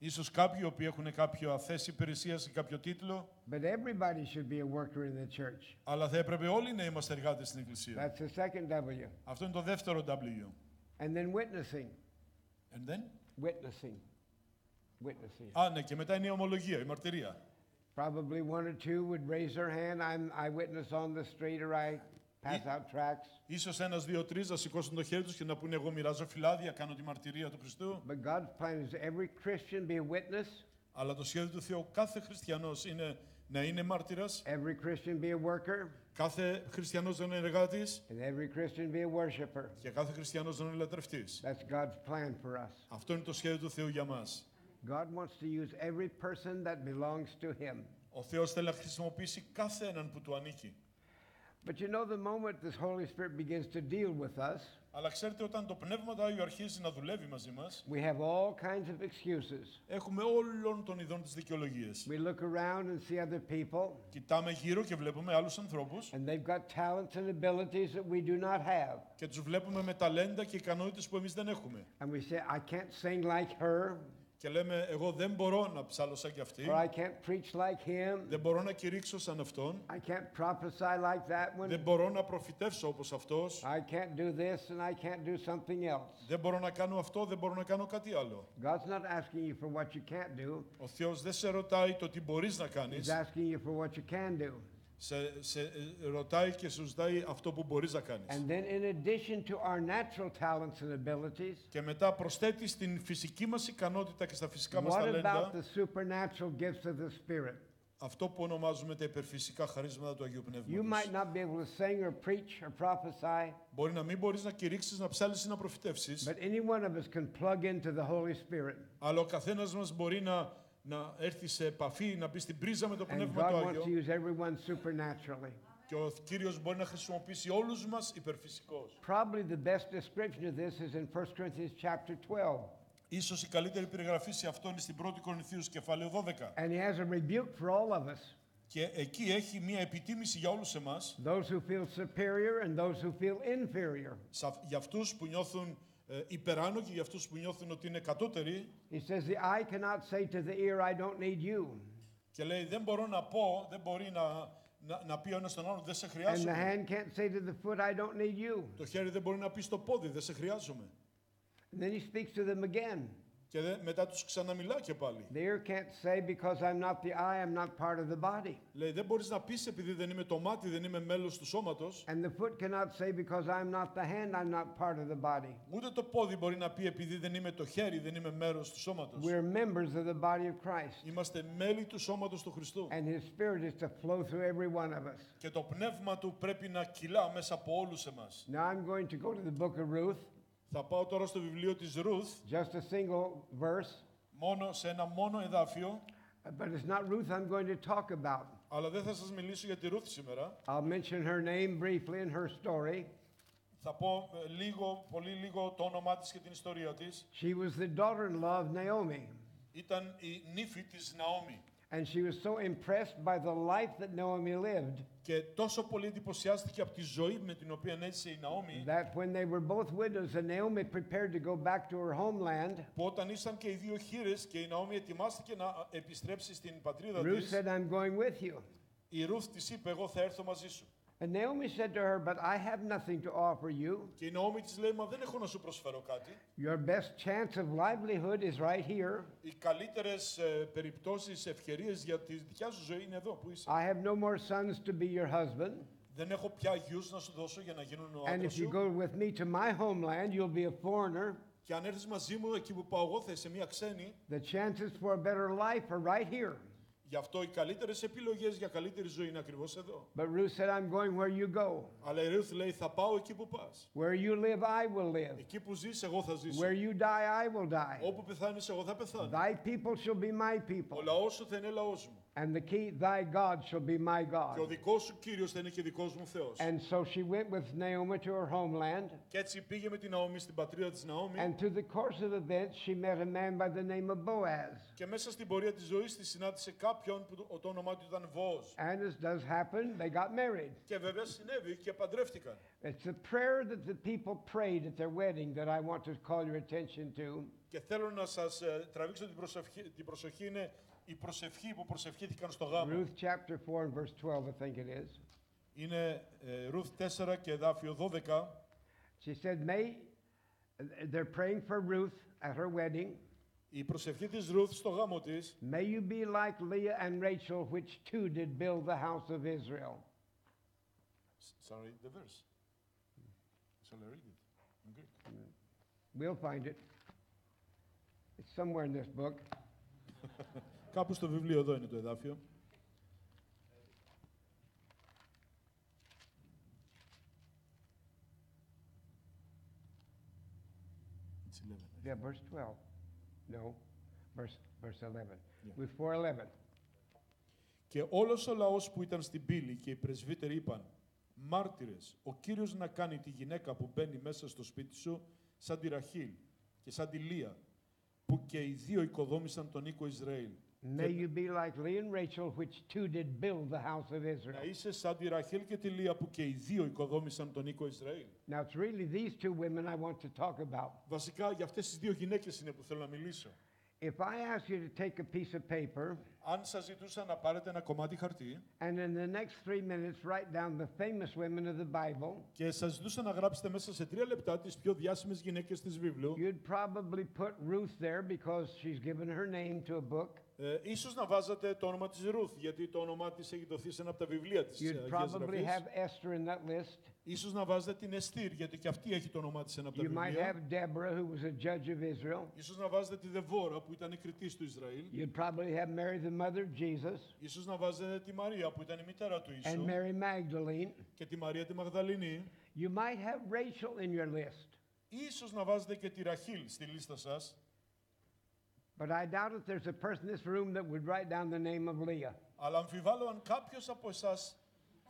Ίσως κάποιοι οποίοι έχουν κάποια θέση υπηρεσίας ή κάποιο τίτλο. But everybody should be a worker in the church. Αλλά θα έπρεπε όλοι να είμαστε εργάτες στην Εκκλησία. That's the second W. Αυτό είναι το δεύτερο W. And then witnessing. And then? Witnessing. Ναι, και μετά είναι η ομολογία, η μαρτυρία. Probably one or two would raise their hand. I witness on the street or I pass out tracts. Ίσως ένας, δύο, τρεις να σηκώσουν το χέρι τους και να πούνε εγώ μοιράζω φυλάδια, κάνω τη μαρτυρία του Χριστού. But God's plan is every Christian be a witness. Αλλά το σχέδιο του Θεού κάθε χριστιανός είναι να είναι μάρτυρας. Every Christian be a worker. Κάθε χριστιανός να είναι εργάτης. And every Christian be a worshipper. Και κάθε χριστιανός να είναι λατρευτής. That's God's plan for us. Αυτό είναι το σχέδιο του Θεού για μας. God wants to use every person that belongs to him. Ο Θεός θέλει να χρησιμοποιήσει κάθε έναν που του ανήκει. But you know, the moment this Holy Spirit begins to deal with us, αλλά ξέρετε, όταν το Πνεύμα του Άγιου αρχίζει να δουλεύει μαζί μας, we have all kinds of excuses. Έχουμε όλων των ειδών τις δικαιολογίες. We look around and see other people. Κοιτάμε γύρω και βλέπουμε άλλους ανθρώπους. And they've got talents and abilities that we do not have. Και τους βλέπουμε με ταλέντα και ικανότητες που εμείς δεν έχουμε. And we say, I can't sing like her. Και λέμε, εγώ δεν μπορώ να ψάλω σαν κι αυτή. Or I can't preach like him. Δεν μπορώ να κηρύξω σαν αυτόν. I can't prophesy like that one. Δεν μπορώ να προφητεύσω όπως αυτός. I can't do this and I can't do something else. Δεν μπορώ να κάνω αυτό, δεν μπορώ να κάνω κάτι άλλο. God's not asking you for what you can't do. Ο Θεός δεν σε ρωτάει το τι μπορείς να κάνεις. He's asking you for what you can do. Σε ρωτάει και σου ζητάει αυτό που μπορείς να κάνεις. And then in addition to our natural talents and abilities, και μετά προσθέτει στην φυσική μας ικανότητα και στα φυσικά μας what about ταλέντα the supernatural gifts of the Spirit? αυτό που ονομάζουμε τα υπερφυσικά χαρίσματα του Αγίου Πνεύματος. You might not be able to sing or preach or prophesy. Μπορεί να μην μπορείς να κηρύξεις, να ψάλεις ή να προφητεύσεις. But any one of us can plug into the Holy Spirit. Αλλά ο καθένας μας μπορεί να έρθει σε επαφή, να μπει στην πρίζα με το And Πνεύμα God του wants to Άγιο. use everyone supernaturally. Και ο Κύριος μπορεί να χρησιμοποιήσει όλους μας υπερφυσικώς. Probably the best description of this is in 1 Corinthians chapter 12. Ίσως η καλύτερη περιγραφή σε αυτό είναι στην 1η Κορινθίους κεφάλαιο 12. And he has a rebuke for all of us. Και εκεί έχει μια επιτίμηση για όλους εμάς. Those who feel superior and those who feel inferior. Για αυτούς που νιώθουν υπεράνω και για αυτούς που νιώθουν ότι είναι κατώτεροι. He says the eye cannot say to the ear, I don't need you. Και λέει δεν μπορώ να πω, δεν μπορεί να πει ο ένας στον άλλον, δεν σε And the χρειάζομαι. hand can't say to the foot, I don't need you. Το χέρι δεν μπορεί να πει στο πόδι, δεν σε χρειάζομαι. And then he speaks to them again. Και μετά τους ξαναμιλά και πάλι. The ear can't say because I'm not the eye, I'm not part of the body. Λέει δεν μπορείς να πεις επειδή δεν είμαι το μάτι, δεν είμαι μέλος του σώματος. And the foot cannot say because I'm not the hand, I'm not part of the body. Ούτε το πόδι μπορεί να πει επειδή δεν είμαι το χέρι, δεν είμαι μέρος του σώματος. We're members of the body of Christ. Είμαστε μέλη του σώματος του Χριστού. And his spirit is to flow through every one of us. Και το πνεύμα του πρέπει να κυλά μέσα από όλους εμάς. Now I'm going to go to the book of Ruth. Θα πάω τώρα στο βιβλίο της Ρουθ. Just a single verse. Σε ένα μόνο εδάφιο. But it's not Ruth I'm going to talk about. Αλλά δεν θα σας μιλήσω για τη Ρουθ σήμερα. I'll mention her name briefly and her story. Θα πω πολύ λίγο το όνομά της και την ιστορία της. She was the daughter-in-law of Naomi. Ήταν η νύφη της Ναόμη. And she was so impressed by the life that Naomi lived. Και τόσο πολύ εντυπωσιάστηκε από τη ζωή με την οποία έζησε η Ναόμη. That when they were both widows and Naomi prepared to go back to her homeland. Που όταν ήσαν και οι δύο χήρες και η Ναόμη ετοιμάστηκε να επιστρέψει στην πατρίδα Ruth της. said, I'm going with you. Η Ρουθ της είπε, εγώ θα έρθω μαζί σου. And Naomi said to her, but I have nothing to offer you. Και η Ναόμη της λέει, μα δεν έχω να σου προσφέρω κάτι. Your best chance of livelihood is right here. Οι καλύτερες περιπτώσεις, ευκαιρίες για τη δικιά σου ζωή είναι εδώ που είσαι. I have no more sons to be your husband. Δεν έχω πια γιους να σου δώσω για να γίνουν ο And άντρας if you σου. go with me to my homeland, you'll be a foreigner. Και αν έρθεις μαζί μου εκεί που πάω εγώ θα είσαι μια ξένη. The chances for a better life are right here. Γι' αυτό οι καλύτερες επιλογές για καλύτερη ζωή είναι ακριβώς εδώ. But Ruth said, I'm going where you go. Αλλά η Ρουθ λέει, θα πάω εκεί που πας. Where you live, I will live. Εκεί που ζεις, εγώ θα ζήσω. Where you die, I will die. Όπου πεθάνεις, εγώ θα πεθάνω. Thy people shall be my Ο people. λαός σου θα είναι λαός μου. And thy God shall be my Και ο God. δικός σου Κύριος θα είναι και δικός μου Θεός. And so she went with Naomi to her homeland. Και έτσι πήγε με την Ναόμη στην πατρίδα της Ναόμη. And through the course of events, she met a man by the name of Boaz. Και μέσα στην πορεία της ζωής της συνάντησε κάποιον που το όνομά του ήταν Βόος. And as does happen, they got married. Και βέβαια συνέβη και παντρεύτηκαν. It's the prayer that the people prayed at their wedding that I want to call your attention to. Και θέλω να σας τραβήξω την προσοχή, είναι η προσευχή που προσευχήθηκαν στο γάμο. Ruth chapter 4 and verse 12, I think it is. Είναι Ρουθ 4 και εδάφιο 12. She said, they're praying for Ruth at her wedding. Η προσευχή της Ρουθ στο γάμο της. May you be like Leah and Rachel, which too did build the house of Israel. Sorry, the verse. Shall I read it in Greek? We'll find it. It's somewhere in this book. Κάπου στο βιβλίο εδώ είναι το εδάφιο. It's 11. Yeah, verse 12. No, verse 11. Yeah. With 4:11. Και όλος ο λαός που ήταν στην πύλη και οι πρεσβύτεροι είπαν, μάρτυρες, ο Κύριος να κάνει τη γυναίκα που μπαίνει μέσα στο σπίτι σου σαν τη Ραχήλ και σαν τη Λία, που και οι δύο οικοδόμησαν τον οίκο Ισραήλ. May you be like Leah and Rachel, which too did build the house of Israel. Να είσαι σαν τη Ραχήλ και τη Λία, που και οι δύο οικοδόμησαν τον οίκο Ισραήλ. Now it's really these two women I want to talk about. Βασικά για αυτές τις δύο γυναίκες είναι που θέλω να μιλήσω. If I ask you to take a piece of paper Αν σας ζητούσα να πάρετε ένα κομμάτι χαρτί and in the next 3 minutes write down the famous women of the Bible, και σας ζητούσα να γράψετε μέσα σε 3 λεπτά τις πιο διάσημες γυναίκες της βίβλου, you'd probably put Ruth there because she's given her name to a book. Ίσως να βάζατε το όνομα της Ρουθ, γιατί το όνομα της έχει δοθεί σε ένα από τα βιβλία της You'd Αγίας probably Γραφής. have Esther in that list. Ίσως να βάζετε την Εστήρ, γιατί και αυτή έχει το όνομά της σε ένα από τα You might βιβλία. have Deborah, who was a judge of Israel. Ίσως να βάζετε τη Δεβόρα, που ήταν η κριτής του Ισραήλ. You'd probably have Mary, the mother of Jesus, Ίσως να βάζετε τη Μαρία, που ήταν η μητέρα του and Ιησού. Mary Magdalene. Και τη Μαρία τη Μαγδαληνή. You might have Rachel in your list. Ίσως να βάζετε και τη Ραχήλ στη λίστα σας. But I doubt if there's a person in this room that would write down the name of Leah. Αλλά αμφιβάλλω αν κάποιος από εσάς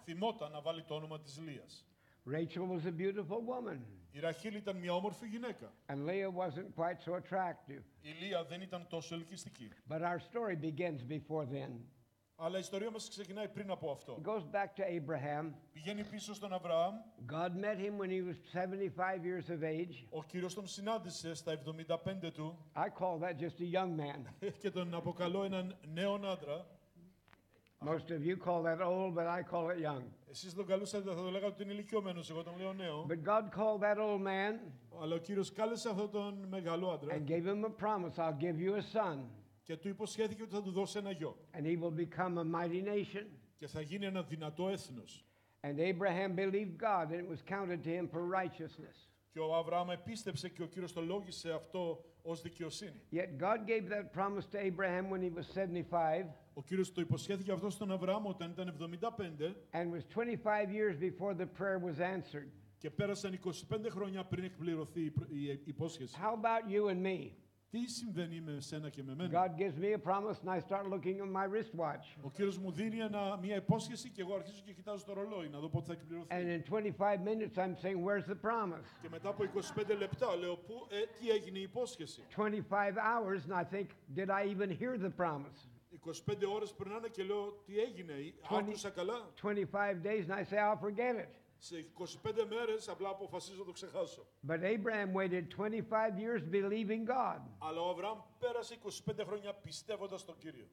θυμόταν να βάλει το όνομα της Λίας. Rachel was a beautiful woman, Η Ραχήλ ήταν μια όμορφη γυναίκα. and Leah wasn't quite so attractive. Η Λία δεν ήταν τόσο ελκυστική. But our story begins before then. Αλλά η ιστορία μας ξεκινάει πριν από αυτό. It goes back to Abraham. Πηγαίνει πίσω στον Αβραάμ. God met him when he was 75 years of age. Ο Κύριος τον συνάντησε στα 75 του I call that just a young man. και τον αποκαλώ έναν νέον άντρα. Most of you call that old, but I call it young. Εσείς τον καλούσατε, θα το λέγατε ότι είναι ηλικιωμένος, εγώ τον λέω νέο. But God called that old man Αλλά ο Κύριος κάλεσε αυτόν τον μεγάλο άντρα and gave him a promise, I'll give you a son, και του υποσχέθηκε ότι θα του δώσει ένα γιο and he will become a mighty nation. και θα γίνει ένα δυνατό έθνος. And Abraham believed God, and it was counted to him for righteousness. Και ο Αβραάμ επίστεψε και ο Κύριος το λόγισε αυτό ως δικαιοσύνη. Yet God gave that promise to Abraham when he was 75, Ο Κύριος το υποσχέθηκε αυτό στον Αβραάμ όταν ήταν 75 and was 25 years before the prayer was answered. και πέρασαν 25 χρόνια πριν εκπληρωθεί η υπόσχεση. How about you and me? Τι συμβαίνει με σένα και με μένα? God gives me a promise, and I start looking at my wristwatch. Ο Κύριος μου δίνει μια υπόσχεση και εγώ αρχίζω και κοιτάζω το ρολόι να δω πότε θα εκπληρωθεί. And in 25 minutes, I'm saying, where's the promise? Και μετά από 25 λεπτά λέω τι έγινε η υπόσχεση. 25 hours, and I think, did I even hear the promise? 25 ώρες περνάνε και λέω τι έγινε, άκουσα καλά. 25 days, and I say, I'll forget it. Σε 25 μέρες απλά αποφασίζω να το ξεχάσω. But Abraham waited 25 years believing God. Αλλά ο Αβραάμ πέρασε 25 χρόνια πιστεύοντας τον Κύριο.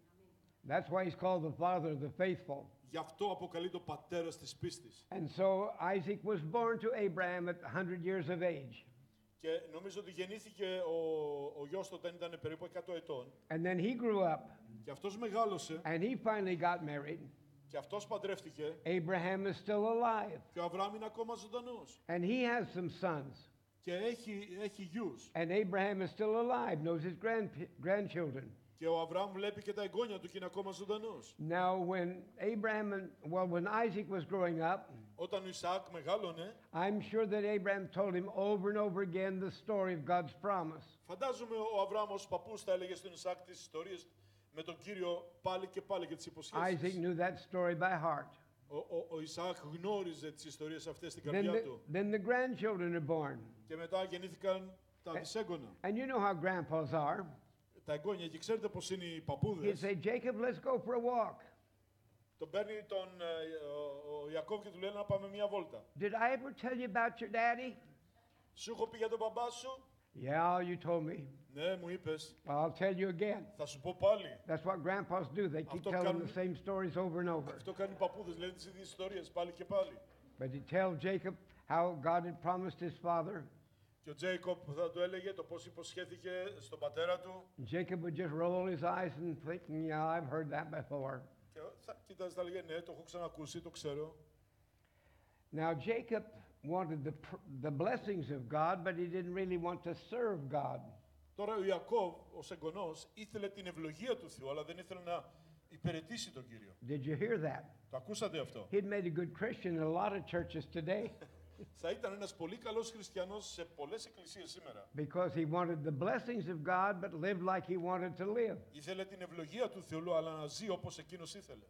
That's why he's called the father of the faithful. Γι' αυτό αποκαλεί το πατέρας της πίστης. And so Isaac was born to Abraham at 100 years of age. Και νομίζω ότι γεννήθηκε ο γιος του όταν ήταν περίπου 100 ετών. And then he grew up, Και αυτός μεγάλωσε and he finally got married. και αυτός παντρεύτηκε. Abraham is still alive, Και ο Αβραάμ είναι ακόμα ζωντανός. and he has some sons. Και έχει γιους. And Abraham is still alive, knows his grandchildren. Και ο Αβραάμ βλέπει και τα εγγόνια του και είναι ακόμα ζωντανός. Now, when Isaac was growing up, Όταν ο Ισαάκ μεγάλωνε, I'm sure that Abraham told him over and over again the story of God's promise. φαντάζομαι ο Αβραάμ ως παππούς θα έλεγε στον Ισαάκ τις ιστορίες με τον Κύριο πάλι και πάλι και τις Isaac υποσχέσεις. knew that story by heart. Ο Ισαάκ γνώριζε τις ιστορίες αυτές στην καρδιά του. Then the grandchildren are born. Και μετά γεννήθηκαν τα δυσέγγωνα. And you know how grandpas are. Τα εγγόνια. Και ξέρετε πώς είναι οι He'd παππούδες. say, Jacob, let's go for a walk. Τον παίρνει ο Ιακώβ και του λέει να πάμε μια βόλτα. Did I ever tell you about your daddy? Σου έχω πει για τον μπαμπά σου. Yeah, you told me. Ναι, μου είπες. I'll tell you again. Θα σου πω πάλι. That's what grandpas do. They keep Αυτό telling the κάνουν- same stories over and over. Αυτό κάνει οι παππούδες, λένε τις ίδιες ιστορίες πάλι και πάλι. But he tells Jacob how God had promised his father. Και ο Τζέικοπ θα του έλεγε το πώς υποσχέθηκε στον πατέρα του. Jacob would just roll his eyes and think, yeah, I've heard that before. Και θα κοίταζε, θα λέγε ναι, το έχω ξανακούσει, το ξέρω. Now, Jacob wanted the blessings of God, but he didn't really want to serve God. Τώρα ο Ιακώβ, ως εγγονός, ήθελε την ευλογία του Θεού, αλλά δεν ήθελε να υπηρετήσει τον Κύριο. Did you hear that? Το ακούσατε αυτό? He'd made a good Christian in a lot of churches today Θα ήταν ένας πολύ καλός χριστιανός σε πολλές εκκλησίες σήμερα. because he wanted the blessings of God, but lived like he wanted to live. Ήθελε την ευλογία του Θεού, αλλά να ζει όπως εκείνος ήθελε.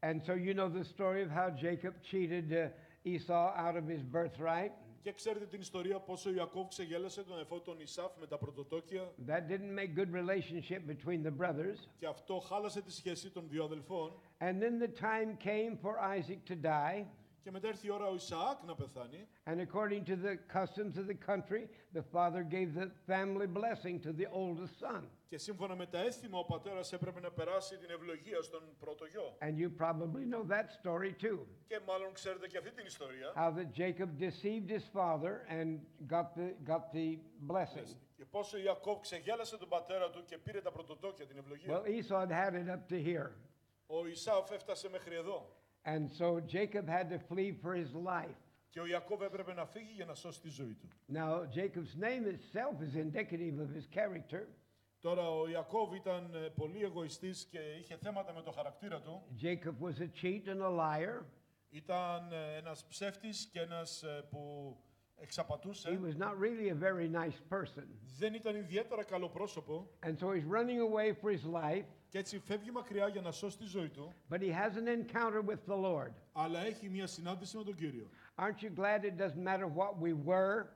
And so you know the story of how Jacob cheated Esau out of his birthright. Και ξέρετε την ιστορία πώς ο Ιακώβ ξεγέλασε τον εφό τον Ισάφ με τα πρωτοτόκια That didn't make good relationship between the brothers. και αυτό χάλασε τη σχέση των δύο αδελφών. And then the time came for Isaac to die. Και μετά έρθει η ώρα ο Ισαάκ να πεθάνει. And according to the customs of the country, the father gave the family blessing to the oldest son. Και σύμφωνα με τα έθιμα ο πατέρας έπρεπε να περάσει την ευλογία στον πρώτο γιο. And you probably know that story too. Και μάλλον ξέρετε και αυτή την ιστορία. How that Jacob deceived his father and got the blessing. Και πώς ο Ιακώβ ξεγέλασε τον πατέρα του και πήρε τα πρωτοτόκια, την ευλογία. Well, Esau had it up to here. Ο Ισάφ έφτασε μέχρι εδώ. And so Jacob had to flee for his life. Και ο Ιακώβ έπρεπε να φύγει για να σώσει τη ζωή του. Now, Jacob's name itself is indicative of his character. Τώρα ο Ιακώβ ήταν πολύ εγωιστής και είχε θέματα με το χαρακτήρα του. Jacob was a cheat and a liar. Ήταν ένας ψεύτης και ένας που He εξαπατούσε. was not really a very nice person. Δεν ήταν ιδιαίτερα καλό πρόσωπο And so he's running away for his life, και έτσι φεύγει μακριά για να σώσει τη ζωή του. but he has an encounter with the Lord. Αλλά έχει μια συνάντηση με τον Κύριο. Aren't you glad it doesn't matter what we were,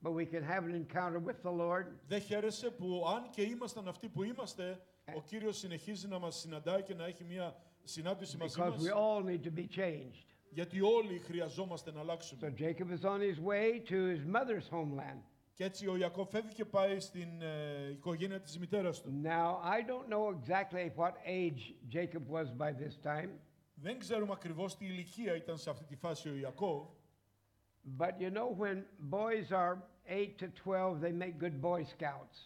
but we can have an encounter with the Lord? Δεν χαίρεσαι που αν και ήμασταν αυτοί που είμαστε, ο Κύριος συνεχίζει να μας συναντάει και να έχει μια συνάντηση μαζί Because μας. we all need to be changed. Γιατί όλοι χρειαζόμαστε να So αλλάξουμε. Jacob is on his way to his mother's homeland. Και έτσι ο Ιακώβ φεύγει και πάει στην οικογένεια της μητέρας του. Now, I don't know exactly what age Jacob was by this time, Δεν ξέρουμε ακριβώς τι ηλικία ήταν σε αυτή τη φάση ο Ιακώβ. but you know when boys are 8 to 12, they make good Boy Scouts.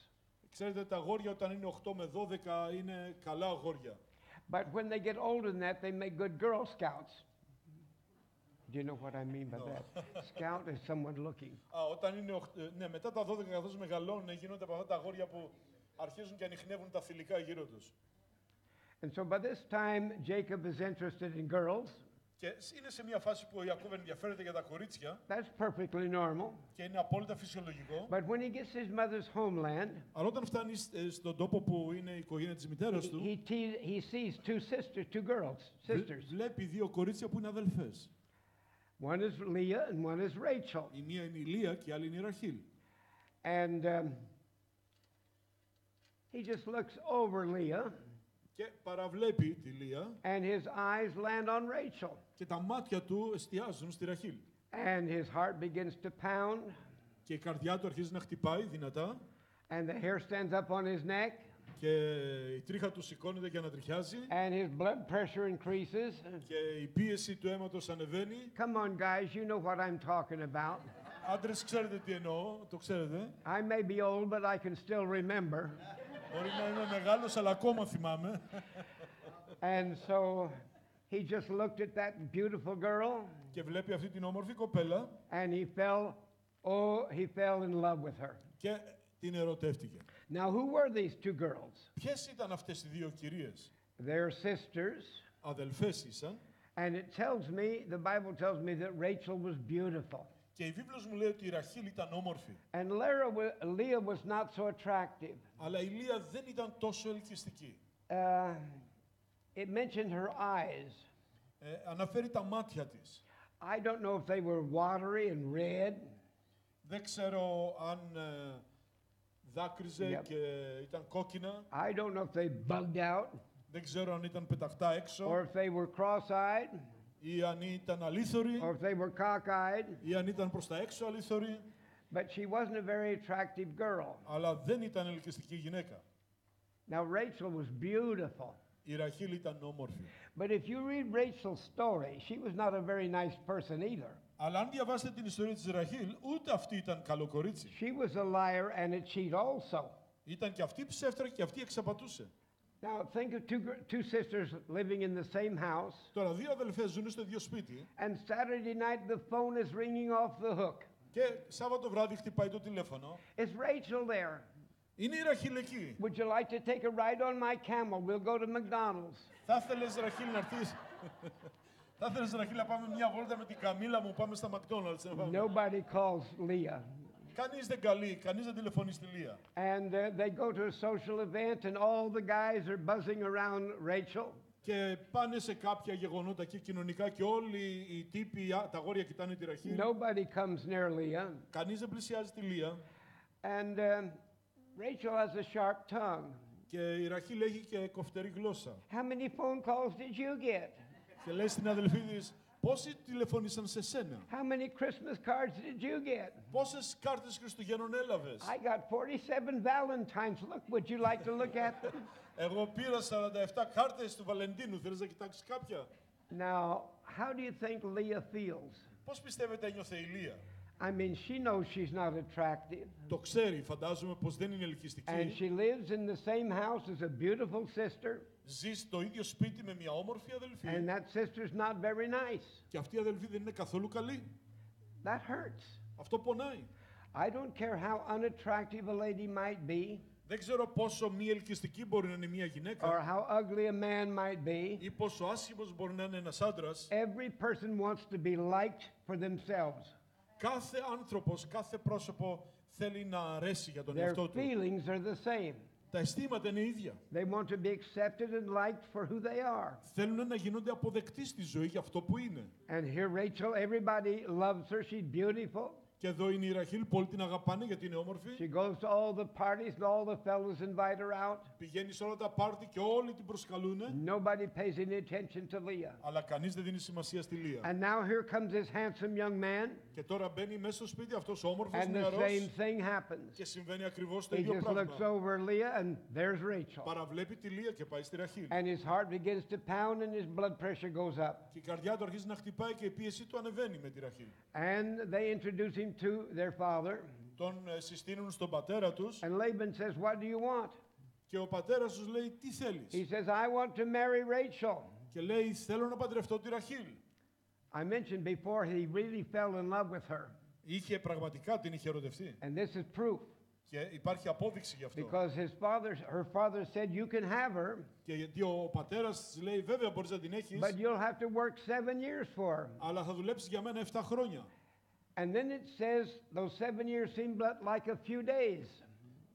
Ξέρετε, τα αγόρια όταν είναι 8 με 12 είναι καλά αγόρια. But when they get older than that, they make good Girl Scouts. Do you know what I mean by that? Scout is someone looking. Όταν είναι, ναι, μετά τα 12 καθώς μεγαλώνουν γίνονται από αυτά τα αγόρια που αρχίζουν και ανιχνεύουν τα θηλυκά γύρω τους. And so by this time, Jacob is interested in girls. Και είναι σε μια φάση που ο Ιακώβ ενδιαφέρεται για τα κορίτσια That's perfectly normal. και είναι απόλυτα φυσιολογικό. But when he gets to his mother's homeland, Αλλά όταν φτάνει στον τόπο που είναι η οικογένεια της μητέρας του, he sees two girls, sisters. βλέπει δύο κορίτσια που είναι αδελφές. One is Leah and one is Rachel. Η μία είναι η Λία και η άλλη είναι η Ραχήλ. And he just looks over Leah, Και παραβλέπει τη Λία and his eyes land on Rachel. και τα μάτια του εστιάζουν στη Ραχήλ. And his heart begins to pound, Και η καρδιά του αρχίζει να χτυπάει δυνατά and the hair stands up on his neck, και η τρίχα του σηκώνεται και ανατριχιάζει and his blood pressure increases. και η πίεση του αίματος ανεβαίνει. Come on, guys, you know what I'm talking about. Άντρες, ξέρετε τι εννοώ, το ξέρετε. I may be old, but I can still remember. Μπορεί να είμαι μεγάλος, αλλά ακόμα θυμάμαι. And so he just looked at that beautiful girl, Και βλέπει αυτή την όμορφη κοπέλα and he fell in love with her. και την ερωτεύτηκε. Now, who were these two girls? Ποιες ήταν αυτές οι δύο κυρίες? They're sisters, Αδελφές ήσαν. and the Bible tells me that Rachel was beautiful. Και η βίβλος μου λέει ότι η Ραχήλ ήταν όμορφη. And Leah was not so attractive. Αλλά η Λία δεν ήταν τόσο ελκυστική. It mentioned her eyes. Αναφέρει τα μάτια της. I don't know if they were watery and red. Δεν ξέρω αν δάκρυζε Yep. και ήταν κόκκινα. I don't know if they bugged out Δεν ξέρω αν ήταν πεταχτά έξω or if they were cross-eyed ή αν ήταν αλήθωροι or if they were cockeyed. ή αν ήταν προς τα έξω αλήθωροι. But she wasn't a very attractive girl. Αλλά δεν ήταν ελκυστική γυναίκα. Now, Rachel was beautiful. Η Ραχήλ ήταν όμορφη. But if you read Rachel's story, she was not a very nice person either. Αλλά αν διαβάσετε την ιστορία της Ραχήλ, ούτε αυτή ήταν καλό κορίτσι. She was a liar and a cheat also. Ήταν και αυτή ψεύτρα και αυτή εξαπατούσε. Now, think of two sisters living in the same house. Τώρα δύο αδελφές ζουν στο ίδιο σπίτι. And Saturday night the phone is ringing off the hook. Και Σάββατο βράδυ χτυπάει το τηλέφωνο. Is Rachel there? Είναι η Ραχήλ εκεί. Would you like to take a ride on my camel? We'll go to McDonald's. Θα ήθελες, Ραχήλ, να έρθεις. Θα ήθελες, Ραχήλ, να πάμε μια βόλτα με την καμίλα μου, πάμε στα McDonald's. Nobody calls Leah. Κανείς δεν καλεί, κανείς δεν τηλεφωνεί στη Λία. And they go to a social event and all the guys are buzzing around Rachel. Και πάνε σε κάποια γεγονότα και κοινωνικά και όλοι οι τύποι, τα αγόρια κοιτάνε τη Ραχήλ. Nobody comes near Leah. Κανείς δεν πλησιάζει τη Λία. And Rachel has a sharp tongue. Και η Ραχήλ έχει και κοφτερή γλώσσα. How many phone calls did you get? Και λέει στην αδελφή της, πόσοι τηλεφωνήσαν σε σένα? How many Christmas cards did you get? Πόσες κάρτες Χριστουγέννων έλαβες? I got 47 Valentines. Look, would you like to look at them? Εγώ πήρα 47 κάρτες του Βαλεντίνου. Θέλεις να κοιτάξεις κάποια? Now, how do you think Leah feels? Πώς πιστεύετε ένιωθε η Λία? I mean, she knows she's not attractive. Το ξέρει, φαντάζομαι πως δεν είναι And ελκυστική. she lives in the same house as a beautiful sister. Ζει στο ίδιο σπίτι με μια όμορφη αδελφή. And that sister's not very nice. Και αυτή η αδελφή δεν είναι καθόλου καλή. That hurts. Αυτό πονάει. I don't care how unattractive a lady might be, Δεν ξέρω πόσο μη ελκυστική μπορεί να είναι μια or γυναίκα how ugly a man might be. ή πόσο άσχημος μπορεί να είναι ένας άντρας. Every person wants to be liked for themselves. Κάθε άνθρωπος, κάθε πρόσωπο θέλει να αρέσει για τον Their εαυτό του. feelings are the same. Τα αισθήματα είναι ίδια. They want to be accepted and liked for who they are. Θέλουν να γίνονται αποδεκτοί στη ζωή για αυτό που είναι. And here Rachel, everybody loves her. She's beautiful. Και εδώ είναι η Ραχήλ, πολλοί την αγαπάνε γιατί είναι όμορφη. She goes to all the parties and all the fellows invite her out. Πηγαίνει σε όλα τα πάρτι και όλοι την προσκαλούν. Nobody pays any attention to Leah. Αλλά κανείς δεν δίνει σημασία στη Λία. And now here comes this handsome young man, Και τώρα μπαίνει μέσα στο σπίτι αυτός ο όμορφος and the νεαρός. same thing happens. Και συμβαίνει ακριβώς το He ίδιο just πράγμα. looks over Leah, and there's Rachel. Παραβλέπει τη Λία και πάει στη Ραχήλ. And his heart begins to pound, and his blood pressure goes up. Και η καρδιά του αρχίζει να χτυπάει και η πίεση του ανεβαίνει με τη Ραχήλ. And they introduce him to their father. Τον συστήνουν στον πατέρα τους And Laban says, "What do you want?" και ο πατέρας τους λέει τι θέλεις. He says, "I want to marry Rachel." Και λέει θέλω να παντρευτώ τη Ραχήλ. I mentioned before he really fell in love with her. Είχε πραγματικά την είχε ερωτευτεί. And this is proof. Και υπάρχει απόδειξη γι' αυτό. Because her father said, "You can have her, Και γιατί ο πατέρας της λέει βέβαια μπορείς να την έχεις, but you'll have to work 7 years for her." αλλά θα δουλέψεις για μένα 7 χρόνια. And then it says those 7 years seemed like a few days.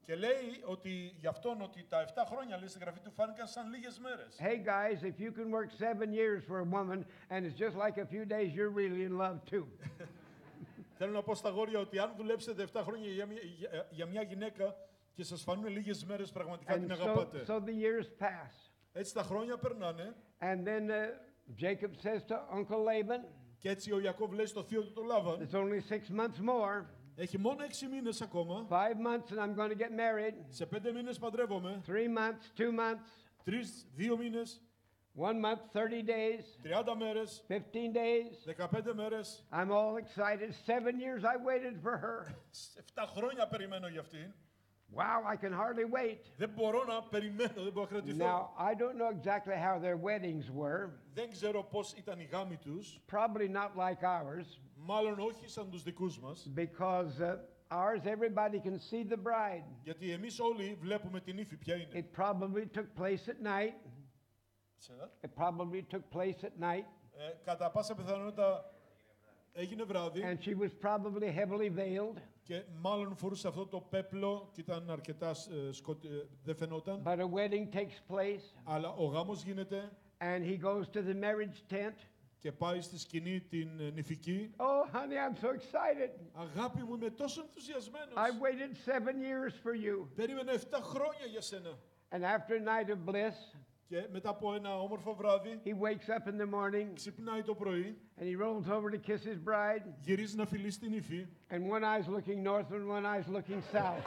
Και λέει ότι γι' αυτόν ότι τα 7 χρόνια λέει στην γραφή του φάνηκαν σαν λίγες μέρες. Hey guys, if you can work 7 years for a woman and it's just like a few days, you're really in love too. Θέλω να πω στα αγόρια ότι αν δουλέψετε 7 χρόνια για μια γυναίκα και σας φανούν λίγες μέρες πραγματικά And την αγαπάτε. so the years pass. Έτσι τα χρόνια περνάνε And then Jacob says to Uncle Laban, και έτσι ο Ιακώβ λέει στο θείο του τον Λάβαν "It's only 6 months more, έχει μόνο 6 μήνες ακόμα, 5 months and I'm going to get married, σε 5 μήνες παντρεύομαι, 3 months, 2 months, 2 μήνες, 1 month, 30 days, 30 μέρες, 15 days. 15 μέρες, I'm all excited. 7 years I waited for her. 7 χρόνια περιμένω για αυτήν. Wow, I can hardly wait." Δεν μπορώ να περιμένω, δεν μπορώ να κρατηθώ. Now, I don't know exactly how their weddings were. Δεν ξέρω πώς ήταν οι γάμοι τους, Probably not like ours, μάλλον όχι σαν τους δικούς μας, because ours, everybody can see the bride. γιατί εμείς όλοι βλέπουμε την ύφη ποια είναι. It probably took place at night. It probably took place at night. Κατά πάσα πιθανότητα έγινε βράδυ And she was probably heavily veiled. και μάλλον φορούσε αυτό το πέπλο και ήταν αρκετά δεν φαινόταν. But a wedding takes place, Αλλά ο γάμος γίνεται and he goes to the marriage tent. και πάει στη σκηνή την νηφική. "Oh, honey, I'm so excited. Αγάπη μου, είμαι τόσο ενθουσιασμένος. I waited 7 years for you." Περίμενα 7 χρόνια για σένα. And after a night of bliss, Και μετά από ένα όμορφο βράδυ, he wakes up in the morning ξυπνάει το πρωί, and he rolls over to kiss his bride, γυρίζει να φιλήσει την ύφη and one eye's looking north and one eye's looking south.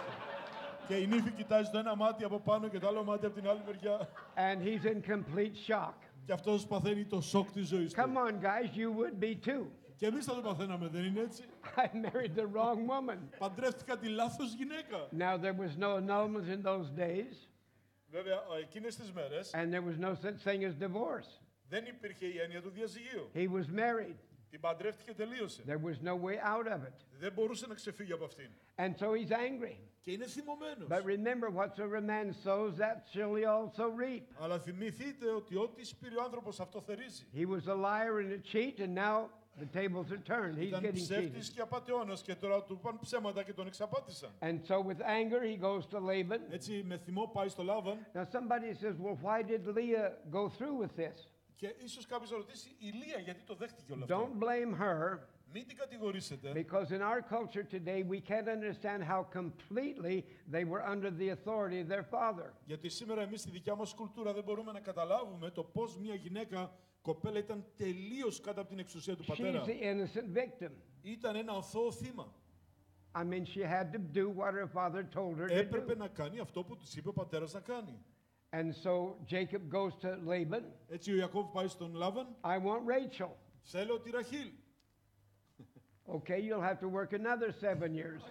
και η νύφη κοιτάζει το ένα μάτι από πάνω και το άλλο μάτι από την άλλη μεριά. And he's in complete shock. Και αυτός παθαίνει το σοκ της ζωής του. Come on, guys, you would be too. Και εμείς θα το παθαίναμε, δεν είναι έτσι? I married the wrong woman. Παντρεύτηκα τη λάθος γυναίκα. Now, there was no annulments in those days, Βέβαια, εκείνες τις μέρες and there was no such thing as divorce. δεν υπήρχε η έννοια του διαζυγίου. He was married. Την παντρεύτηκε και τελείωσε. There was no way out of it. Δεν μπορούσε να ξεφύγει από αυτήν. And so he's angry. Και είναι θυμωμένος. But remember, whatsoever man sows, that shall he also reap. Αλλά θυμηθείτε ότι ό,τι σπείρει ο άνθρωπος αυτό θερίζει. He was a liar and a cheat, and now the tables are turned. He's Ήταν getting ψεύτης cheated. και απατεώνας και τώρα του πάνε ψέματα και τον εξαπάτησαν. And so with anger, he goes to Laban. Έτσι με θυμό πάει στο Λάβαν Now somebody says, well, why did Leah go through with this? και ίσως κάποιος θα ρωτήσει η Λία γιατί το δέχτηκε όλο αυτό. Don't blame her, Μην την κατηγορήσετε. because in our culture today, we can't understand how completely they were under the authority of their father. Γιατί σήμερα εμείς στη δικιά μας κουλτούρα δεν μπορούμε να καταλάβουμε το πώς μια γυναίκα, κοπέλα ήταν τελείως κάτω από την εξουσία του She's πατέρα. the innocent victim. Ήταν ένα αθώο θύμα. I mean, she had to do what her father told her to Έπρεπε do. να κάνει αυτό που της είπε ο πατέρας να κάνει. And so Jacob goes to Laban. Έτσι ο Ιακώβ πάει στον Λάβαν. I want Rachel. Θέλω τη Ραχήλ. Okay, you'll have to work another 7 years.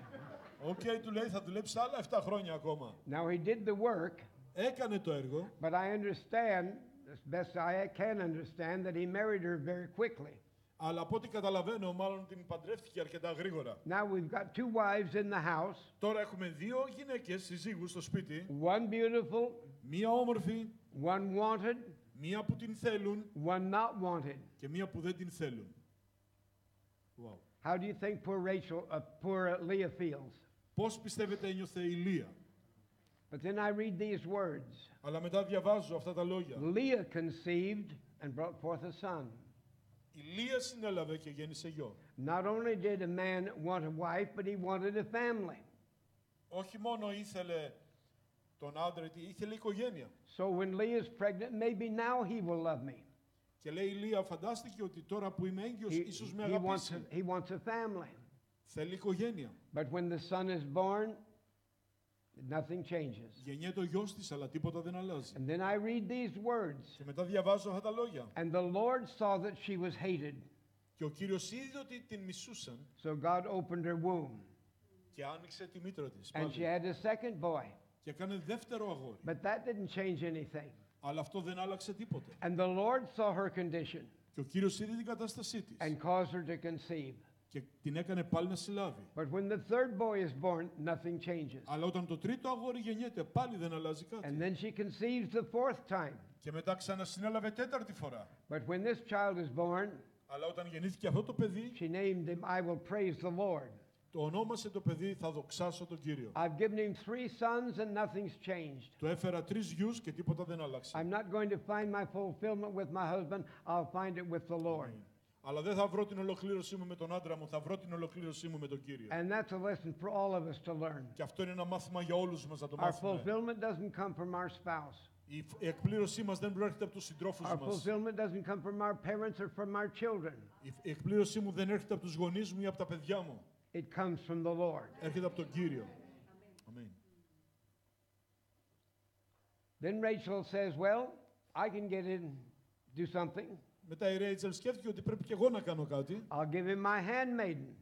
Οκ, του λέει θα δουλέψει άλλα 7 χρόνια ακόμα. Now he did the work, Έκανε το έργο, but I understand, as best I can understand, that he married her very quickly. αλλά από ό,τι καταλαβαίνω μάλλον την παντρεύτηκε αρκετά γρήγορα. Now we've got 2 wives in the house, Τώρα έχουμε 2 γυναίκες συζύγους στο σπίτι. one beautiful, Μία όμορφη, one wanted, μία που την θέλουν one not wanted. και μία που δεν την θέλουν. Wow. How do you think poor Leah feels? Πώς πιστεύετε ένιωθε η Λία? But then I read these words. Αλλά μετά διαβάζω αυτά τα λόγια. Leah conceived and brought forth a son. Η Λία συνέλαβε και γέννησε γιο. Not only did a man want a wife, but he wanted a family. Όχι μόνο ήθελε τον άντρα, ήθελε οικογένεια. So when Leah's pregnant, maybe now he will love me. Και λέει η Λία, φαντάστηκε ότι τώρα που είμαι έγκυος, ίσως με He αγαπήσει. wants a family. Θέλει οικογένεια. But when the son is born, nothing changes. Γεννιέται ο γιος της, αλλά τίποτα δεν αλλάζει. And then I read these words. Και μετά διαβάζω αυτά τα λόγια. And the Lord saw that she was hated. Και ο Κύριος είδε ότι την μισούσαν So God opened her womb. και άνοιξε τη μήτρα της. And she Πάλι. had a second boy. Και έκανε δεύτερο αγόρι. But that didn't change anything. Αλλά αυτό δεν άλλαξε τίποτε. And the Lord saw her condition Και ο Κύριος είδε την κατάστασή της. and caused her to conceive. Και την έκανε πάλι να συλλάβει. But when the third boy is born, nothing changes. Αλλά όταν το τρίτο αγόρι γεννιέται, πάλι δεν αλλάζει And κάτι. then she conceives the fourth time. Και μετά ξανασυνέλαβε τέταρτη φορά. But when this child is born, Αλλά όταν γεννήθηκε αυτό το παιδί, she named him, I will praise the Lord. το ονόμασε το παιδί, θα δοξάσω τον Κύριο. I've given him 3 sons and nothing's changed. Του έφερα 3 γιους και τίποτα δεν άλλαξε. I'm not going to find my fulfillment with my husband. I'll find it with the Lord. Αλλά δεν θα βρω την ολοκλήρωσή μου με τον άντρα μου, θα βρω την ολοκλήρωσή μου με τον Κύριο. And that's a lesson for all of us to learn. Και αυτό είναι ένα μάθημα για όλους μας να το Our μάθουμε. fulfillment doesn't come from our spouse. Η εκπλήρωσή μας δεν προέρχεται από τους συντρόφους Our μας. fulfillment doesn't come from our parents or from our children. Η εκπλήρωσή μου δεν έρχεται από τους γονείς μου ή από τα παιδιά μου. It comes from the Lord. Έρχεται από τον Κύριο. Αμήν. Then Rachel says, well, I can get in, do something. Μετά η Ρέιτσελ σκέφτηκε ότι πρέπει και εγώ να κάνω κάτι. I'll give him my handmaiden.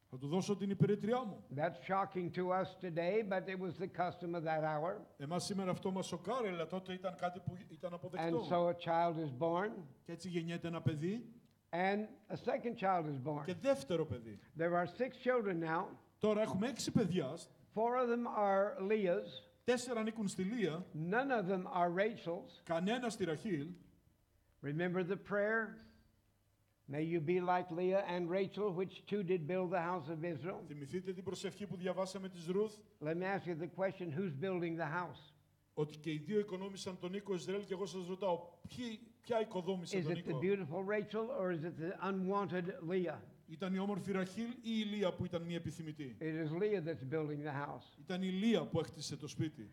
Θα του δώσω την υπηρετριά μου. That's shocking to us today, but it was the custom of that hour. Εμάς σήμερα αυτό μας σοκάρει, αλλά τότε ήταν κάτι που ήταν And αποδεκτό. so a child is born, Και έτσι γεννιέται ένα παιδί and a second child is born. και δεύτερο παιδί. There are 6 children now. Τώρα έχουμε 6 παιδιά. 4 of them are Leah's. 4 ανήκουν στη Λία. None of them are Rachel's. Κανένα στη Ραχήλ. Remember the prayer? May you be like Leah and Rachel, which two did build the house of Israel. Θυμηθείτε την προσευχή που διαβάσαμε της Ρουθ. Let me ask you the question, who's building the house? Ότι και οι δύο οικονόμησαν τον οίκο Ισραήλ και εγώ σας ρωτάω ποια οικοδόμησε Is τον it the οίκο. beautiful Rachel or is it the unwanted Leah? Ήταν η όμορφη Ραχήλ ή η Λία που ήταν μη επιθυμητή. It is Leah that's building the house. Ήταν η Λία που έκτισε το σπίτι.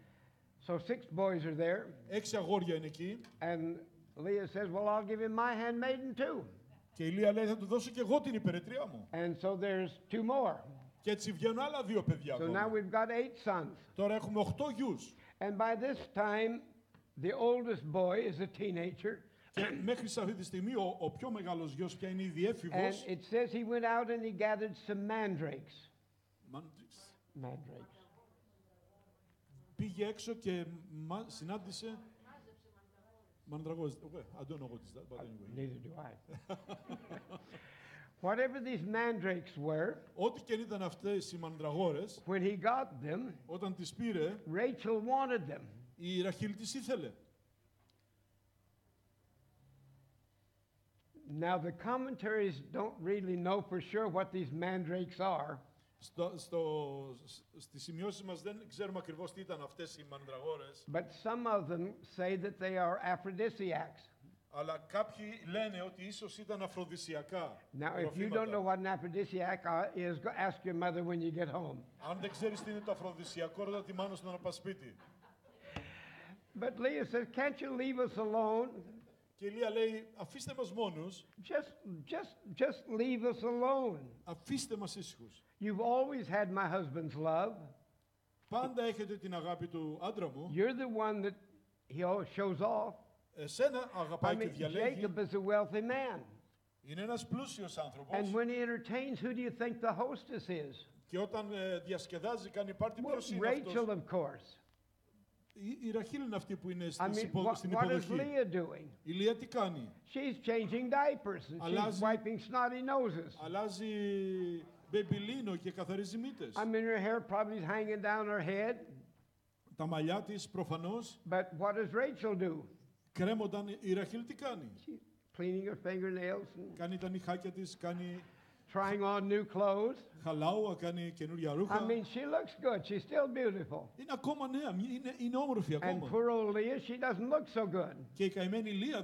So 6 boys are there, 6 αγόρια είναι εκεί. and Leah says, well, I'll give him my handmaiden too. Και η Λία λέει, θα του δώσω και εγώ την υπηρετριά μου. And so there's 2 more. Και έτσι βγαίνουν άλλα 2 παιδιά. So now ακόμα. we've got 8 sons. Τώρα έχουμε 8 γιους. And by this time, the oldest boy is a teenager. Και μέχρι σε αυτή τη στιγμή ο πιο μεγάλος γιος πια είναι ήδη And έφηβος. it says he went out and he gathered some mandrakes. Mandrakes. Πήγε έξω και συνάντησε μανδραγόρες. I don't know what is that, but anyway. Neither do I. Whatever these mandrakes were, Ό,τι και αν ήταν αυτές οι μανδραγόρες, when he got them, όταν τις πήρε, Rachel wanted them. η Ραχήλ τις ήθελε. Now the commentaries don't really know for sure what these mandrakes are. Στις σημειώσεις μας δεν ξέρουμε ακριβώς τι ήταν αυτές οι μανδραγόρες, But some of them say that they are aphrodisiacs. αλλά κάποιοι λένε ότι ίσως ήταν αφροδισιακά. Now, if you don't know what an aphrodisiac is, go ask your mother when you get home. Αν δεν ξέρεις τι είναι το αφροδισιακό, ρώτα τη μάνα σου να πας σπίτι. But Leah says, can't you leave us alone? Και η Λία λέει, αφήστε μας μόνους, Just leave us alone. αφήστε μας ήσυχους. You've always had my husband's love. Πάντα έχετε την αγάπη του άντρα μου. You're the one that he always shows off. Εσένα I αγαπάει και mean, διαλέγει. Jacob is a wealthy man. Είναι ένας πλούσιος άνθρωπος. And when he entertains, who do you think the hostess is? Και όταν διασκεδάζει, κάνει πάρτι, Well, ποιος είναι Rachel, αυτός? of course. Η Ραχήλ είναι αυτή που είναι I στην mean, what is υποδοχή. Leah doing? Η Λία τι κάνει? She's changing diapers and she's Αλλάζει- wiping snotty noses. Αλλάζει μπεμπιλίνο και καθαρίζει μύτες. I mean, her hair probably is hanging down her head. Τα μαλλιά της προφανώς But what does Rachel do? κρέμονταν. Η Ραχήλ τι κάνει? She's cleaning her fingernails and Κάνει τα νυχάκια της, κάνει trying on new clothes. χαλάουα, κάνει καινούρια ρούχα. I mean, she looks good. She's still beautiful. Είναι ακόμα νέα, είναι όμορφη And ακόμα. poor old Leah, she doesn't look so good. Και η καημένη Λία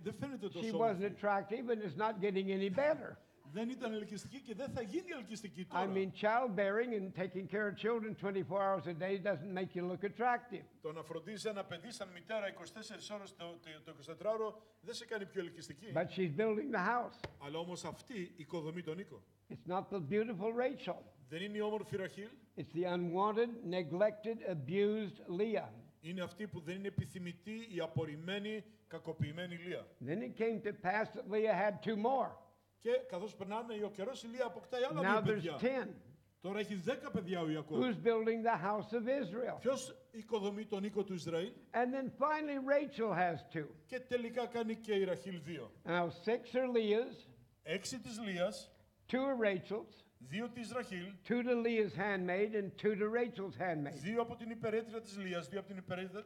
δεν φαίνεται She τόσο wasn't όμορφη. attractive and it's not getting any better. Δεν ήταν ελκυστική και δεν θα γίνει ελκυστική I τώρα. mean, childbearing and taking care of children 24 hours a day doesn't make you look attractive. Το να φροντίζει ένα παιδί σαν μητέρα 24 ώρες το 24ωρο δεν σε κάνει πιο ελκυστική. But she's building the house. Αλλά όμως αυτή οικοδομεί τον οίκο. It's not the beautiful Rachel. Δεν είναι η όμορφη Ραχήλ. It's the unwanted, neglected, abused Leah. Είναι αυτή που δεν είναι επιθυμητή, η απορριμμένη, κακοποιημένη Λία. Then it came to pass that Leah had 2 more. Και καθώς περνάνε ο καιρός, η Λία αποκτάει άλλα Now 2 there's παιδιά. 10. Τώρα έχει 10 παιδιά ο Ιακώβ. Who's building the house of Israel? Ποιος οικοδομεί τον οίκο του Ισραήλ? And then finally Rachel has 2. Και τελικά κάνει και η Ραχήλ 2. Now 6 are Leah's, 6 της Λίας, 2 are Rachel's, 2 της Ραχήλ, 2 to Leah's handmaid and 2 to Rachel's handmaid. 2 από την υπερέτρια της Λίας, 2 από την υπερέτρια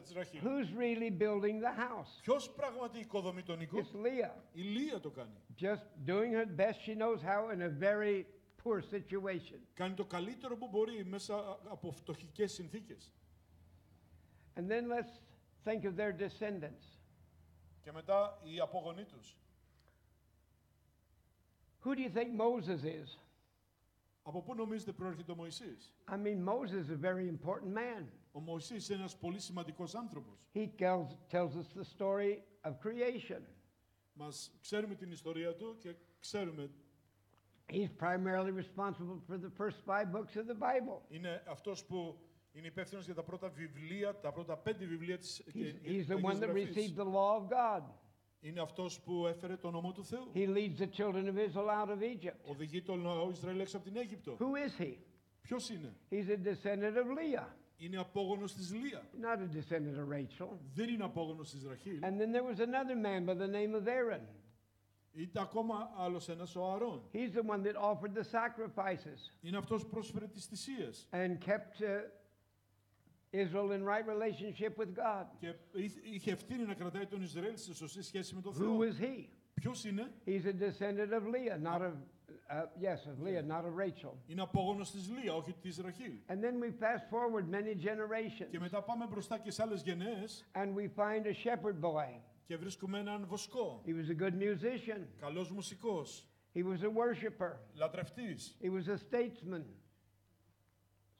της Ραχήλ. Who's really building the house? Ποιος πράγματι οικοδομεί τον οίκο? It's Leah. Η Λία το κάνει. Just doing her best she knows how in a very poor situation. Κάνει το καλύτερο που μπορεί μέσα από φτωχικές συνθήκες. And then let's think of their descendants. Και μετά οι απόγονοί τους. Who do you think Moses is? Από πού νομίζετε προέρχεται ο Μωυσής? I mean, Moses is a very important man. Ο Μωυσής είναι ένας πολύ σημαντικός άνθρωπος. He tells us the story of creation. Μας ξέρουμε την ιστορία του και ξέρουμε He's primarily responsible for the first 5 books of the Bible. είναι αυτός που είναι υπεύθυνος για τα πρώτα βιβλία, τα πρώτα 5 βιβλία της He's the one that Αγίας received Γραφής. the law of God. Είναι αυτός που έφερε το νόμο του Θεού. He leads the children of Israel out of Egypt. Οδηγεί τον λαό Ισραήλ έξω από την Αίγυπτο. Who is he? Ποιος είναι? He's a descendant of Leah, Είναι απόγονος της Λία. not a descendant of Rachel. Δεν είναι απόγονος της Ραχήλ. And then there was another man by the name of Aaron. Ήταν ακόμα άλλος ένας, ο Αρών. He's the one that offered the sacrifices Είναι αυτός που πρόσφερε τις θυσίες. and kept Israel in right relationship with God. Και είχε ευθύνη να κρατάει τον Ισραήλ σε σωστή σχέση με τον Who Θεό. was he? Ποιος είναι? He's a descendant of Leah, not of Leah, not of Rachel. Είναι απόγονος της Λία, όχι της Ραχήλ. And then we fast forward many generations Και μετά πάμε μπροστά και σε άλλες γενναίες and we find a shepherd boy. και βρίσκουμε έναν βοσκό. He was a good musician. Καλός μουσικός. He was a worshiper. Λατρευτής. He was a statesman.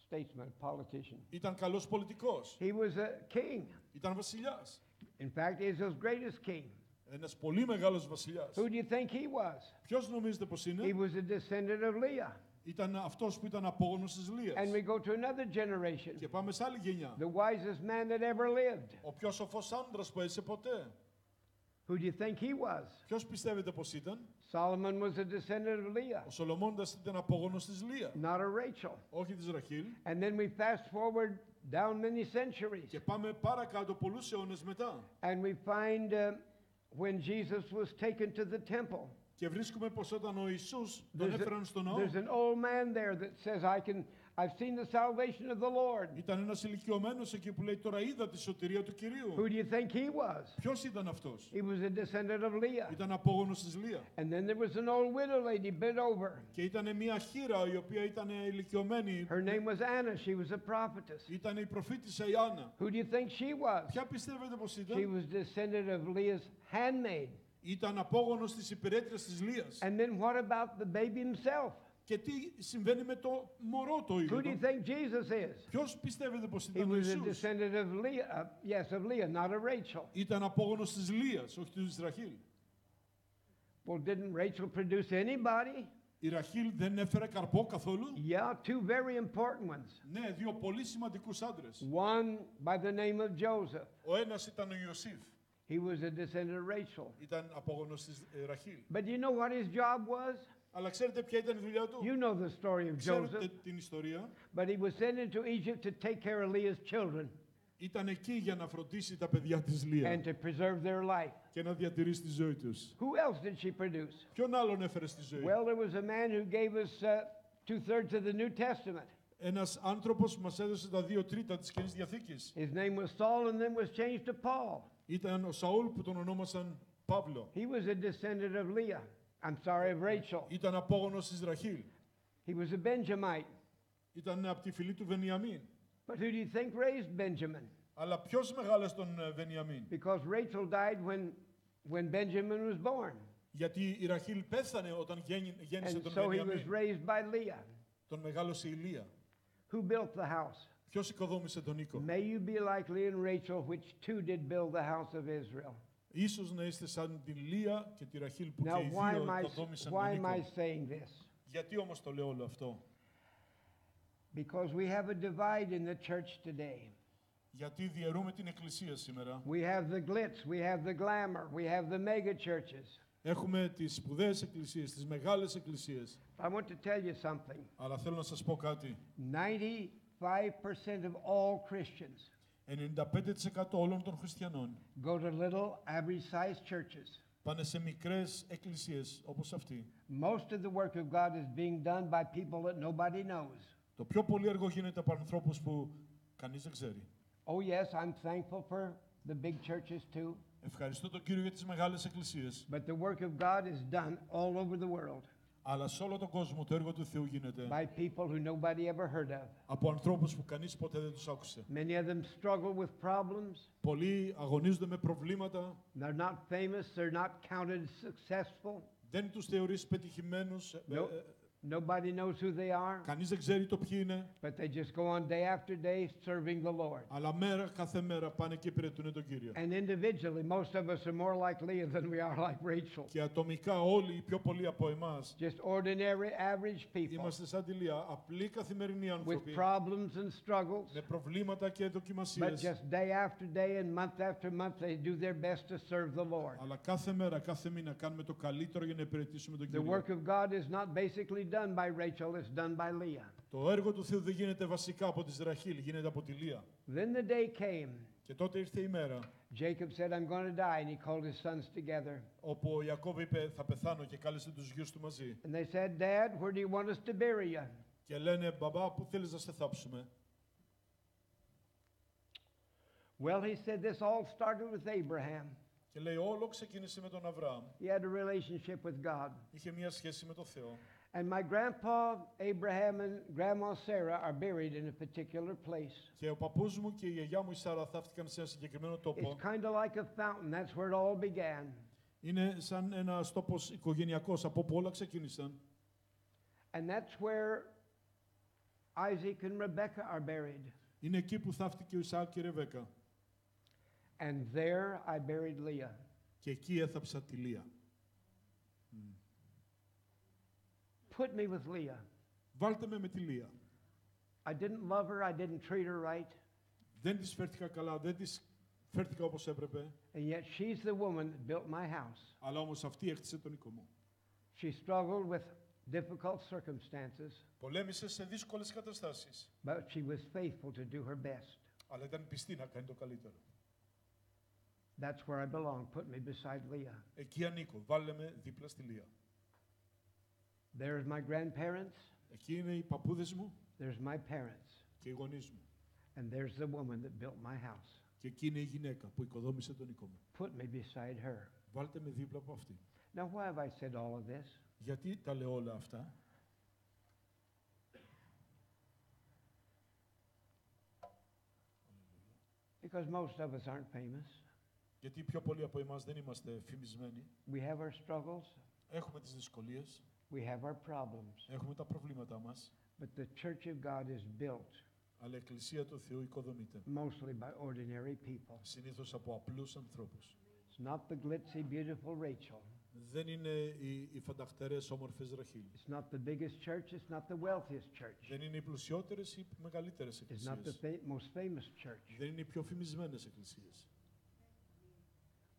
statesman, politician. Ήταν καλός πολιτικός. He was a king. Ήταν βασιλιάς. In fact, Israel's greatest king. Ένας πολύ μεγάλος βασιλιάς. Who do you think he was? Ποιος νομίζετε πως He είναι? was a descendant of Leah. Ήταν αυτός που ήταν απόγονος της Λείας. And we go to another generation. Και πάμε σε άλλη γενιά. The wisest man that ever lived. Ο πιο σοφός άντρας που έζησε ποτέ. Who do you think he was? Ποιος πιστεύετε πως ήταν? Solomon was a descendant of Leah, Ο Σολομώντας ήταν απόγονος της Λεία. not of Rachel. Όχι της Ραχήλ. And then we fast forward down many centuries. Και πάμε παρακάτω πολλούς αιώνες μετά. And we find when Jesus was taken to the temple. Και βρίσκουμε πως όταν ο Ιησούς τον There's, έφεραν στον ναό, there's an old man there that says, I've seen the salvation of the Lord. ήταν ένας ηλικιωμένος εκεί που λέει τώρα είδα τη σωτηρία του Κυρίου. Who do you think he was? Ποιος ήταν αυτός? He was a descendant of Leah. Ήταν απόγονος της Λεία. And then there was an old widow lady bent over. Και ήταν μια χήρα η οποία ήταν ηλικιωμένη. Her name was Anna. She was a prophetess. Ήταν η προφήτησα η Άννα. Who do you think she was? Ποια πιστεύετε πως She ήταν? was descendant of Leah's handmaid. Ήταν απόγονος της υπηρέτριας της Λείας. And then what about the baby himself? Και τι συμβαίνει με το μωρό το Who ίδιο? do you think Jesus is? Ποιος πιστεύετε πως He ήταν ο was a Ιησούς? descendant of Leah, yes, of Leah, not of Rachel. Ήταν απόγονος της Λείας, όχι του Ραχήλ. Well, didn't Rachel produce anybody? Η Ραχήλ δεν έφερε καρπό καθόλου? Yeah, two very important ones. Ναι, δύο πολύ σημαντικούς άντρες. One by the name of Joseph. Ο ένας ήταν ο Ιωσήφ. He was a descendant of Rachel. Ήταν απόγονος της Ραχήλ. But do you know what his job was? Αλλά ξέρετε ποια ήταν η δουλειά του? You know the story of Ξέρετε Joseph. την ιστορία? But he was sent into Egypt to take care of Leah's children Ήταν εκεί για να φροντίσει τα παιδιά της Λεία and to preserve their life. και να διατηρήσει τη ζωή τους. Who else did she produce? Ποιον άλλον έφερε στη ζωή? Well, there was a man who gave us 2/3 of the New Testament. Ένας άνθρωπος που μας έδωσε τα 2/3 της Καινής Διαθήκης. His name was Saul and then was changed to Paul. Ήταν ο Σαούλ που τον ονόμασαν Παύλο. He was a descendant of Leah. I'm sorry, of Rachel. Ήταν απόγονος της Ραχήλ. He was a Benjamite. Ήταν από τη φυλή του Βενιαμίν. But who do you think raised Benjamin? Αλλά ποιος μεγάλωσε τον Βενιαμίν? Because Rachel died when Benjamin was born. Γιατί η Ραχήλ πέθανε όταν γέννησε And τον so he was Βενιαμίν. raised by Leah. Τον μεγάλωσε η Λεία. Who built the house? Ποιος οικοδόμησε τον οίκο? May you be like Leah and Rachel, which too did build the house of Israel. Ίσως να είστε σαν την Λεία και τη Ραχήλ που Now, και οι δύο οικοδόμησαν why τον am I οίκο. saying this? Γιατί όμως το λέω όλο αυτό? Because we have a divide in the church today. Γιατί διαιρούμε την Εκκλησία σήμερα. We have the glitz, we have the glamour, we have the mega churches. Έχουμε τις σπουδαίες εκκλησίες, τις μεγάλες εκκλησίες. I want to tell you something. Αλλά θέλω να σας πω κάτι. 95% of all Christians 95% όλων των χριστιανών go to little average-sized churches. πάνε σε μικρές εκκλησίες όπως αυτή. Most of the work of God is being done by people that nobody knows. Το πιο πολύ έργο γίνεται από ανθρώπους που κανείς δεν ξέρει. Oh yes, I'm thankful for the big churches too. Ευχαριστώ τον Κύριο για τις μεγάλες εκκλησίες. But the work of God is done all over the world Αλλά σε όλο τον κόσμο το έργο του Θεού γίνεται by people who nobody ever heard of. από ανθρώπους που κανείς ποτέ δεν τους άκουσε. Many of them struggle with problems. Πολλοί αγωνίζονται με προβλήματα. They're not famous, they're not counted successful. Δεν τους θεωρείς πετυχημένους. Nobody knows who they are, Κανείς δεν ξέρει το ποιοι είναι. but they just go on day after day serving the Lord. Αλλά κάθε μέρα πάνε και υπηρετούν τον Κύριο. And individually, most of us are more like Leah than we are like Rachel. Και ατομικά όλοι οι πιο πολλοί από εμάς Just ordinary, average people είμαστε σαν τη Λεία, απλοί καθημερινοί with άνθρωποι problems and struggles. με προβλήματα και But δοκιμασίες. just day after day and month after month, they do their best to serve the Lord. Αλλά κάθε μέρα, κάθε μήνα κάνουμε το καλύτερο για να υπηρετήσουμε τον The Κύριο. work of God is not basically done by Rachel, it's done by Leah. Το έργο του Θεού δεν γίνεται βασικά από τη Ραχήλ, γίνεται από τη Λεία. Then the day came. Και τότε ήρθε η μέρα Jacob said, I'm going to die, and he called his sons together. όπου ο Ιακώβ είπε θα πεθάνω και κάλεσε τους γιους του μαζί. And they said, Dad, where do you want us to bury you? Και λένε μπαμπά πού θέλεις να σε θάψουμε? Well, he said this all started with Abraham. Και λέει όλο ξεκίνησε με τον Αβραάμ. He had a relationship with God. Είχε μια σχέση με τον Θεό. And my grandpa Abraham and grandma Sarah are buried in a particular place. Και ο παππούς μου και η γιαγιά μου η Σάρα θαύτηκαν σε ένα συγκεκριμένο τόπο. It's kind of like a fountain. That's where it all began. Είναι σαν ένας τόπος οικογενειακός από όπου όλα ξεκίνησαν. And that's where Isaac and Rebekah are buried. Είναι εκεί που θαύτηκε ο Ισαάκ και η Ρεβέκα. And there I buried Leah. Και εκεί έθαψα τη Λία. Put me with Leah. Βάλτε με τη Λία. I didn't love her. I didn't treat her right. Δεν της φέρθηκα καλά, δεν της φέρθηκα όπως έπρεπε. And yet she's the woman that built my house. Αλλά όμως αυτή έκτισε τον οίκο μου. She struggled with difficult circumstances, Πολέμησε σε δύσκολες καταστάσεις. but she was faithful to do her best. Αλλά ήταν πιστή να κάνει το καλύτερο. That's where I belong. Put me beside Leah. Εκεί ανήκω. Βάλε με δίπλα στη Λία. There's my grandparents. Εκεί είναι οι παππούδες μου There's my parents. και οι γονείς μου. And there's the woman that built my house. Και εκεί είναι η γυναίκα που οικοδόμησε τον οίκο μου. Put me beside her. Βάλτε με δίπλα από αυτή. Now, why have I said all of this? Γιατί τα λέω όλα αυτά? Because most of us aren't famous. Γιατί πιο πολλοί από εμάς δεν είμαστε φημισμένοι. We have our struggles. Έχουμε τις δυσκολίες, We have our problems. έχουμε τα προβλήματά μας, But the church of God is built αλλά η Εκκλησία του Θεού οικοδομείται mostly by ordinary people. συνήθως από απλούς ανθρώπους. It's not the glitzy, beautiful Rachel. Δεν είναι οι φανταχτερές όμορφες Ραχήλ. It's not the biggest church. It's not the wealthiest church. Δεν είναι οι πλουσιότερες ή οι μεγαλύτερες It's not the εκκλησίες. most famous church. Δεν είναι οι πιο φημισμένες εκκλησίες.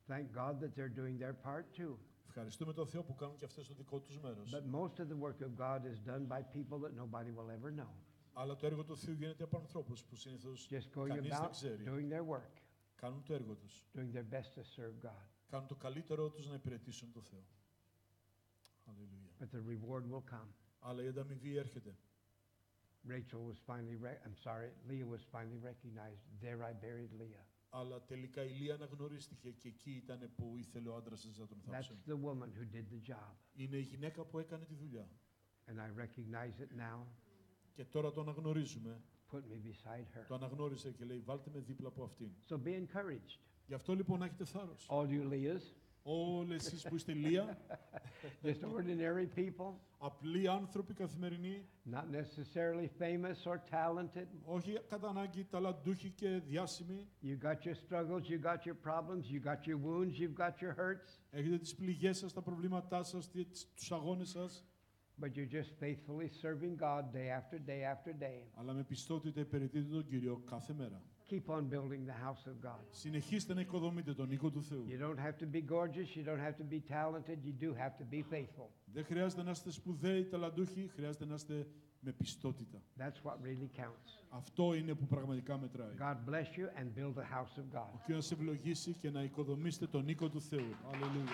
Thank God that they're doing their part too. Ευχαριστούμε τον Θεό που κάνουν και αυτές το δικό τους μέρος. But most of the work of God is done by people that nobody will ever know. Αλλά το έργο του Θεού γίνεται από ανθρώπους που συνήθως Just going κανείς δεν about ξέρει. doing their work, Κάνουν το έργο τους. doing their best to serve God. Κάνουν το καλύτερό τους να υπηρετήσουν τον Θεό. Αλληλούια. But the reward will come. Αλλά η ανταμοιβή έρχεται. Rachel was finally, Leah was finally recognized. There I buried Leah. Αλλά τελικά η Λία αναγνωρίστηκε και εκεί ήταν που ήθελε ο άντρας της να τον θάψει. That's the woman who did the job. Είναι η γυναίκα που έκανε τη δουλειά. And I recognize it now. Και τώρα το αναγνωρίζουμε. Put me beside her. Το αναγνώρισε και λέει βάλτε με δίπλα από αυτήν. So be encouraged. Γι' αυτό λοιπόν να έχετε θάρρος. All you Leahs, Όλες εσείς που είστε Λία, just ordinary people, απλοί άνθρωποι καθημερινοί, not necessarily famous or talented. όχι κατά ανάγκη ταλαντούχοι και διάσημοι. You got your struggles, you got your problems, you got your wounds, you've got your hurts, Έχετε τις πληγές σας, τα προβλήματά σας, τους αγώνες σας. but you're just faithfully serving God day after day after day. Αλλά με πιστότητα υπηρετείτε τον Κύριο κάθε μέρα. Keep on building the house of God. Συνεχίστε να οικοδομείτε τον οίκο του Θεού. You don't have to be gorgeous, you don't have to be talented, you do have to be faithful. Δεν χρειάζεται να είστε σπουδαίοι, ταλαντούχοι, χρειάζεται να είστε με πιστότητα. That's what really counts. Αυτό είναι που πραγματικά μετράει. God bless you and build the house of God. Ο Κύριος να σε ευλογήσει και να οικοδομήσετε τον οίκο του Θεού. Αλληλούια.